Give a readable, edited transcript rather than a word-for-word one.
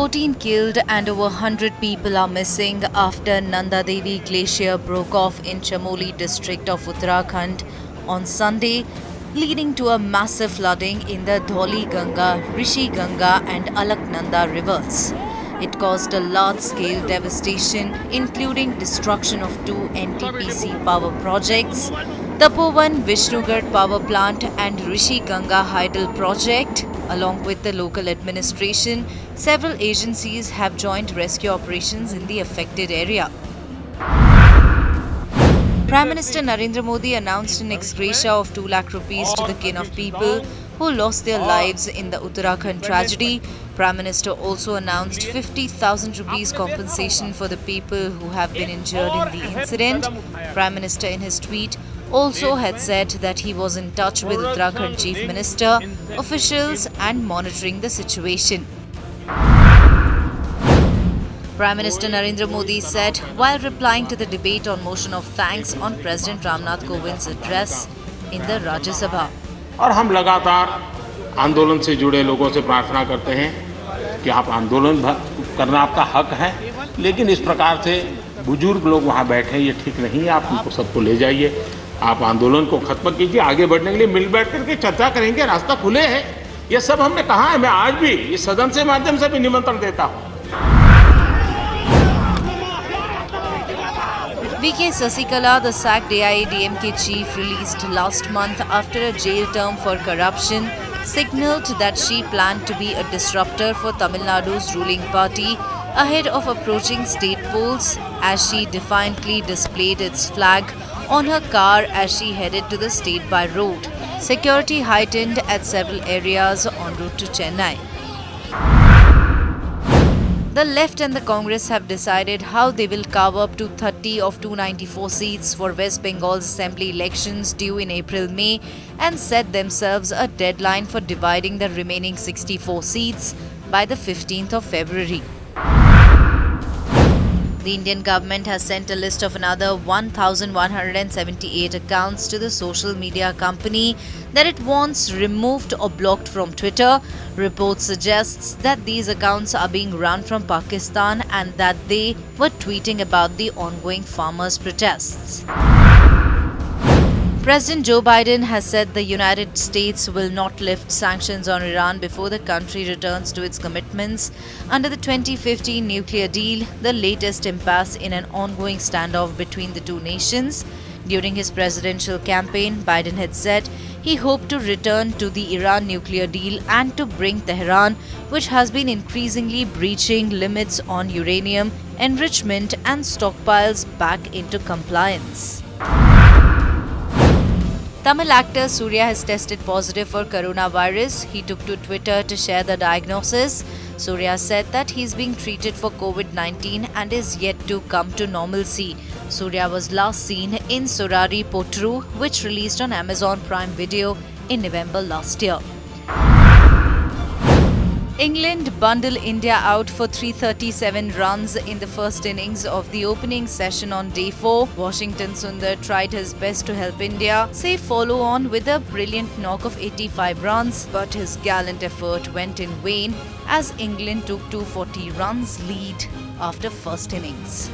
14 killed and over 100 people are missing after Nanda Devi glacier broke off in Chamoli district of Uttarakhand on Sunday, leading to a massive flooding in the Dhauli Ganga, Rishi Ganga and Alaknanda rivers. It caused a large-scale devastation, including destruction of two NTPC power projects, Tapovan Vishnugad power plant and Rishi Ganga Hydel project. Along with the local administration, several agencies have joined rescue operations in the affected area. Prime Minister Narendra Modi announced an ex gratia of 2 lakh rupees to the kin of people who lost their lives in the Uttarakhand tragedy. Prime Minister also announced 50,000 rupees compensation for the people who have been injured in the incident. Prime Minister in his tweet also had said that he was in touch with Uttarakhand Chief Minister, officials and monitoring the situation. Prime Minister Narendra Modi said while replying to the debate on motion of thanks on President Ramnath Kovind's address in the Rajya Sabha. और हम लगातार आंदोलन से जुड़े लोगों से प्रार्थना करते हैं कि आप आंदोलन करना आपका हक है, लेकिन इस प्रकार से बुजुर्ग लोग वहाँ बैठे ये ठीक नहीं है। आप उनको सबको ले जाइए, आप आंदोलन को खत्म कीजिए। आगे बढ़ने के लिए मिल बैठ करके चर्चा करेंगे, रास्ता खुले है। ये सब हमने कहा है, मैं आज भी इस सदन से माध्यम से भी निमंत्रण देता हूँ। VK Sasikala, the sacked AIADMK chief, released last month after a jail term for corruption, signalled that she planned to be a disruptor for Tamil Nadu's ruling party ahead of approaching state polls, as she defiantly displayed its flag on her car as she headed to the state by road. Security heightened at several areas en route to Chennai. The left and the Congress have decided how they will carve up to 30 of 294 seats for West Bengal's assembly elections due in April-May and set themselves a deadline for dividing the remaining 64 seats by the 15th of February. The Indian government has sent a list of another 1,178 accounts to the social media company that it wants removed or blocked from Twitter. Report suggests that these accounts are being run from Pakistan and that they were tweeting about the ongoing farmers' protests. President Joe Biden has said the United States will not lift sanctions on Iran before the country returns to its commitments under the 2015 nuclear deal, the latest impasse in an ongoing standoff between the two nations. During his presidential campaign, Biden had said he hoped to return to the Iran nuclear deal and to bring Tehran, which has been increasingly breaching limits on uranium enrichment and stockpiles, back into compliance. Tamil actor Surya has tested positive for coronavirus. He took to Twitter to share the diagnosis. Surya said that he is being treated for COVID-19 and is yet to come to normalcy. Surya was last seen in Surari Potru, which released on Amazon Prime Video in November last year. England bundle India out for 337 runs in the first innings of the opening session on day 4. Washington Sundar tried his best to help India, say follow on with a brilliant knock of 85 runs, but his gallant effort went in vain as England took 240 runs lead after first innings.